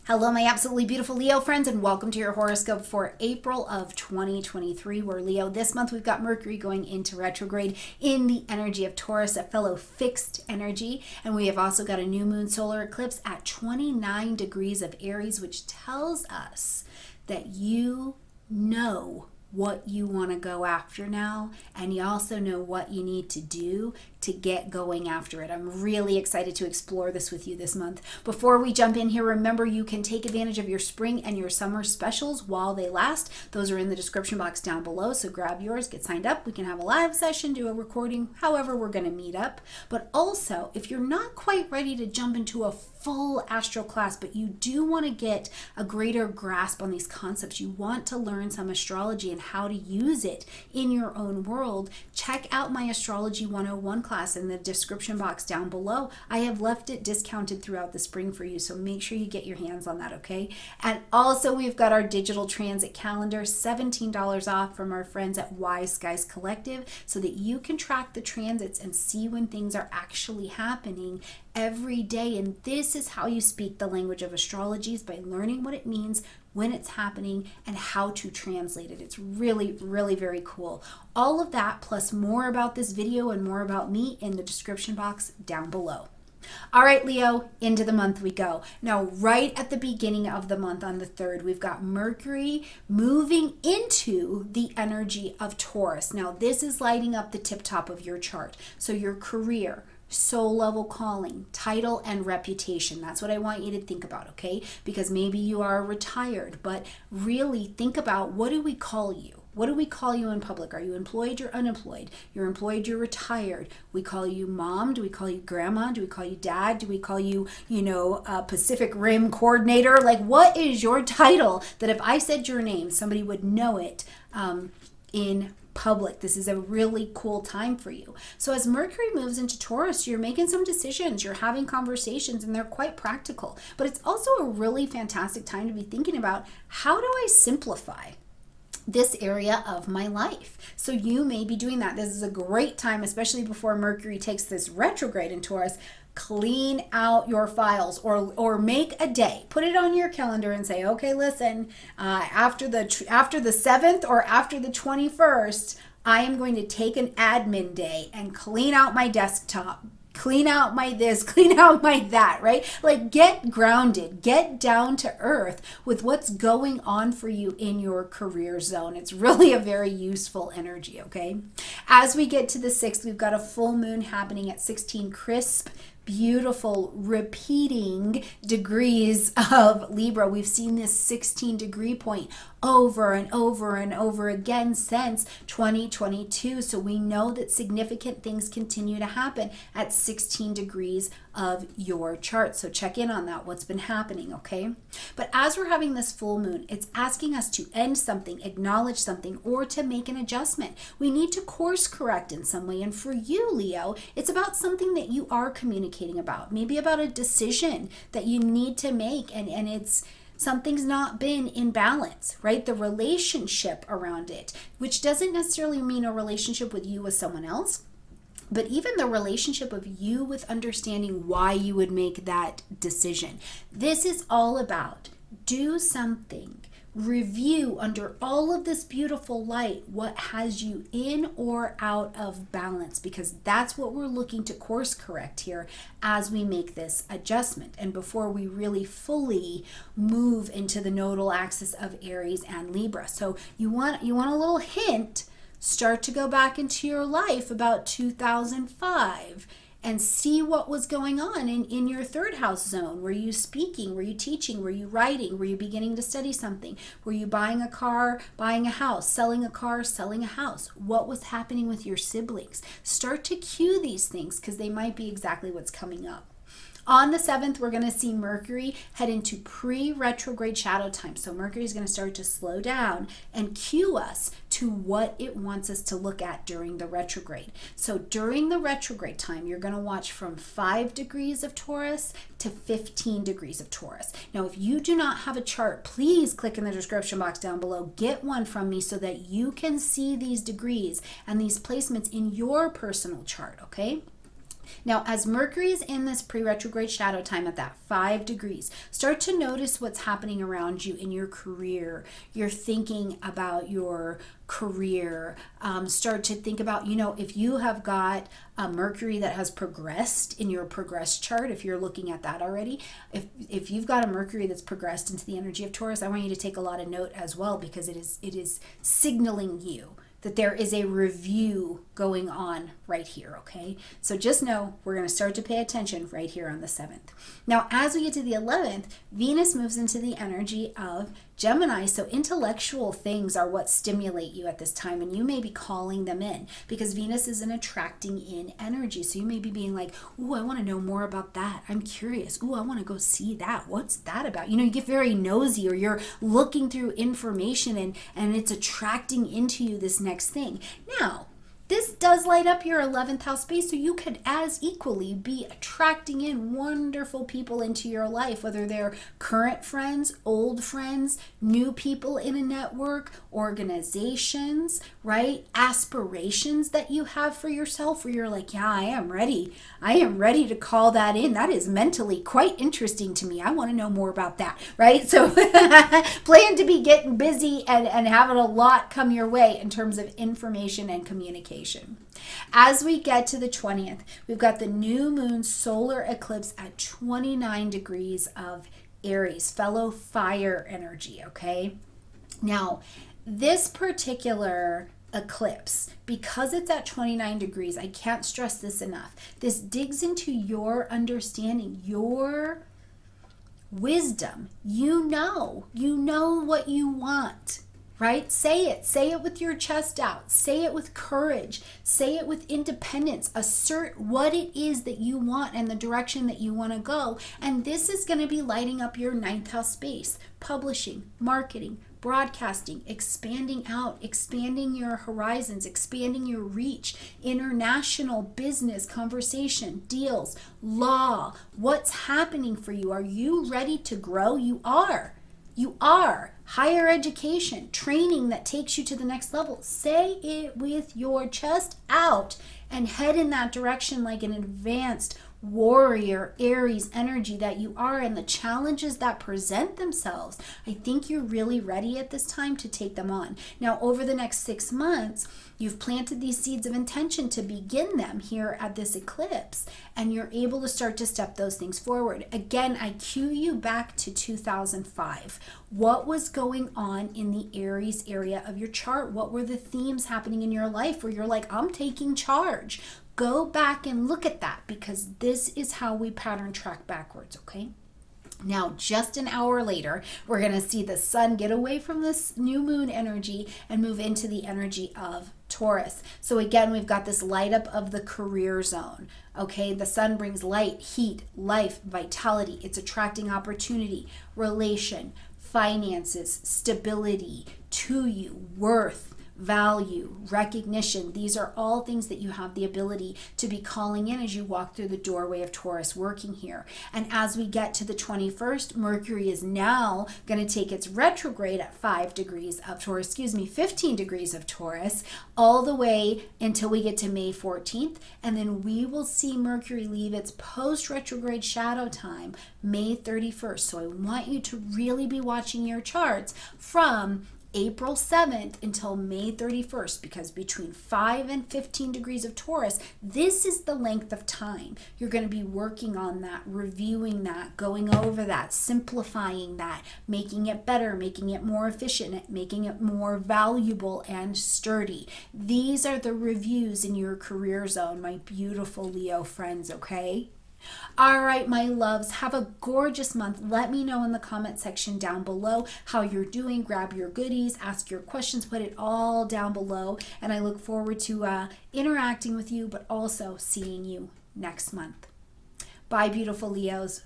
Hello, my absolutely beautiful Leo friends, and welcome to your horoscope for April of 2023. We're Leo. This month we've got Mercury going into retrograde in the energy of Taurus, a fellow fixed energy. And we have also got a new moon solar eclipse at 29 degrees of Aries, which tells us that you know what you want to go after now, and you also know what you need to do to get going after it. I'm really excited to explore this with you this month. Before we jump in here, remember you can take advantage of your spring and your summer specials while they last. Those are in the description box down below, so grab yours, get signed up. We can have a live session, do a recording, however we're going to meet up. But also, if you're not quite ready to jump into a full astro class, but you do want to get a greater grasp on these concepts, you want to learn some astrology and how to use it in your own world, check out my Astrology 101 class in the description box down below. I have left it discounted throughout the spring for you, so make sure you get your hands on that, okay? And also, we've got our digital transit calendar, $17 off from our friends at Wise Skies Collective, so that you can track the transits and see when things are actually happening every day. And this is how you speak the language of astrology, is by learning what it means, when it's happening, and how to translate it. It's really, really very cool. All of that plus more about this video and more about me in the description box down below. All right, Leo, into the month we go. Now, right at the beginning of the month on the 3rd, we've got Mercury moving into the energy of Taurus. Now, this is lighting up the tip top of your chart. So your career, soul level calling, title, and reputation. That's what I want you to think about, okay? Because maybe you are retired, but really think about, what do we call you? What do we call you in public? Are you employed or unemployed? You're employed, you're retired. We call you mom. Do we call you grandma? Do we call you dad? Do we call you, Pacific Rim coordinator? Like, what is your title that if I said your name, somebody would know it in public? This is a really cool time for you. So as Mercury moves into Taurus, you're making some decisions, you're having conversations, and they're quite practical. But it's also a really fantastic time to be thinking about, how do I simplify this area of my life? So you may be doing that. This is a great time, especially before Mercury takes this retrograde in Taurus. Clean out your files, or make a day, put it on your calendar and say, okay, listen, after the 7th or after the 21st, I am going to take an admin day and clean out my desktop, clean out my this, clean out my that, right? Like, get grounded, get down to earth with what's going on for you in your career zone. It's really a very useful energy, okay? As we get to the 6th, we've got a full moon happening at 16 crisp, beautiful, repeating degrees of Libra. We've seen this 16 degree point over and over and over again since 2022. So we know that significant things continue to happen at 16 degrees of your chart. So check in on that, what's been happening, okay? But as we're having this full moon, it's asking us to end something, acknowledge something, or to make an adjustment. We need to course correct in some way. And for you, Leo, it's about something that you are communicating about, maybe about a decision that you need to make, and it's something's not been in balance, right? The relationship around it, which doesn't necessarily mean a relationship with you with someone else, but even the relationship of you with understanding why you would make that decision. This is all about, do something, review under all of this beautiful light what has you in or out of balance, because that's what we're looking to course correct here as we make this adjustment and before we really fully move into the nodal axis of Aries and Libra. So you want a little hint. Start to go back into your life about 2005 and see what was going on in your 3rd house zone. Were you speaking? Were you teaching? Were you writing? Were you beginning to study something? Were you buying a car, buying a house, selling a car, selling a house? What was happening with your siblings? Start to cue these things, because they might be exactly what's coming up. On the 7th, we're going to see Mercury head into pre-retrograde shadow time. So Mercury is going to start to slow down and cue us to what it wants us to look at during the retrograde. So during the retrograde time, you're going to watch from 5 degrees of Taurus to 15 degrees of Taurus. Now, if you do not have a chart, please click in the description box down below. Get one from me so that you can see these degrees and these placements in your personal chart, okay? Now, as Mercury is in this pre-retrograde shadow time at that 5 degrees, start to notice what's happening around you in your career. You're thinking about your career. Start to think about, if you have got a Mercury that has progressed in your progress chart, if you're looking at that already, if you've got a Mercury that's progressed into the energy of Taurus, I want you to take a lot of note as well, because it is signaling you that there is a review going on right here, okay? So just know we're going to start to pay attention right here on the 7th. Now, as we get to the 11th, Venus moves into the energy of Gemini, so intellectual things are what stimulate you at this time, and you may be calling them in because Venus is an attracting in energy. So you may be being like, ooh, I want to know more about that. I'm curious. Ooh, I want to go see that. What's that about? You get very nosy, or you're looking through information and it's attracting into you this next thing. Now, this does light up your 11th house space, so you could as equally be attracting in wonderful people into your life, whether they're current friends, old friends, new people in a network, organizations, right? Aspirations that you have for yourself, where you're like, yeah, I am ready. I am ready to call that in. That is mentally quite interesting to me. I want to know more about that, right? So plan to be getting busy and having a lot come your way in terms of information and communication. As we get to the 20th, we've got the new moon solar eclipse at 29 degrees of Aries, fellow fire energy, okay? Now, this particular eclipse, because it's at 29 degrees, I can't stress this enough. This digs into your understanding, your wisdom. You know what you want. Right? Say it with your chest out. Say it with courage. Say it with independence. Assert what it is that you want and the direction that you want to go. And this is going to be lighting up your 9th house space. Publishing, marketing, broadcasting, expanding out, expanding your horizons, expanding your reach, international business, conversation, deals, law. What's happening for you? Are you ready to grow? You are. You are. Higher education, training that takes you to the next level. Say it with your chest out and head in that direction like an advanced warrior, Aries energy that you are, and the challenges that present themselves. I think you're really ready at this time to take them on. Now, over the next 6 months, you've planted these seeds of intention to begin them here at this eclipse, and you're able to start to step those things forward. Again, I cue you back to 2005. What was going on in the Aries area of your chart? What were the themes happening in your life where you're like, I'm taking charge? Go back and look at that, because this is how we pattern track backwards, okay? Now, just an hour later, we're going to see the sun get away from this new moon energy and move into the energy of Taurus. So again, we've got this light up of the career zone. Okay, the sun brings light, heat, life, vitality. It's attracting opportunity, relation, finances, stability to you, worth, value, recognition. These are all things that you have the ability to be calling in as you walk through the doorway of Taurus working here. And as we get to the 21st, Mercury is now going to take its retrograde at 15 degrees of Taurus, all the way until we get to May 14th. And then we will see Mercury leave its post-retrograde shadow time, May 31st. So I want you to really be watching your charts from April 7th until May 31st, because between 5 and 15 degrees of Taurus, this is the length of time you're going to be working on that, reviewing that, going over that, simplifying that, making it better, making it more efficient, making it more valuable and sturdy. These are the reviews in your career zone, my beautiful Leo friends, okay? All right, my loves, have a gorgeous month. Let me know in the comment section down below how you're doing. Grab your goodies, ask your questions, put it all down below. And I look forward to interacting with you, but also seeing you next month. Bye, beautiful Leos.